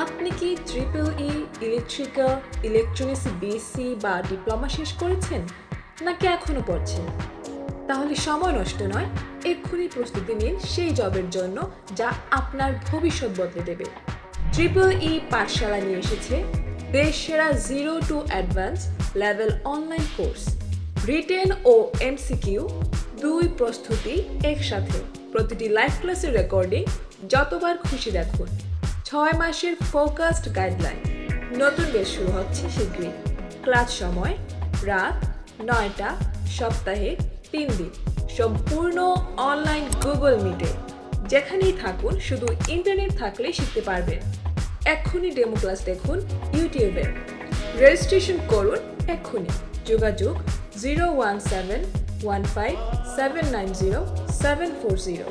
আপনি কি ট্রিপল ই electrical electronics BSc বা ডিপ্লোমা শেষ করেছেন নাকি এখনও পড়ছেন? তাহলে সময় নষ্ট নয়, এক্ষুনি প্রস্তুতি নিন সেই জবের জন্য যা আপনার ভবিষ্যৎ বদলে দেবে। ট্রিপল ই পাঠশালা নিয়ে এসেছে দেশ সেরা 0 to advanced level online course, written ও এমসিকিউ দুই প্রস্তুতি একসাথে, প্রতিটি লাইভ ক্লাসের রেকর্ডিং, যতবার খুশি দেখুন, 6 মাসের ফোকাসড গাইডলাইন। নতুন ব্যাচ শুরু হচ্ছে শীঘ্রই। ক্লাস সময় রাত 9টা, সপ্তাহে 3 দিন, সম্পূর্ণ অনলাইন গুগল মিটে। যেখানেই থাকুন, শুধু ইন্টারনেট থাকলেই শিখতে পারবেন। এক্ষুনি ডেমো ক্লাস দেখুন ইউটিউবে। রেজিস্ট্রেশন করুন এক্ষুনি। যোগাযোগ 01715790740।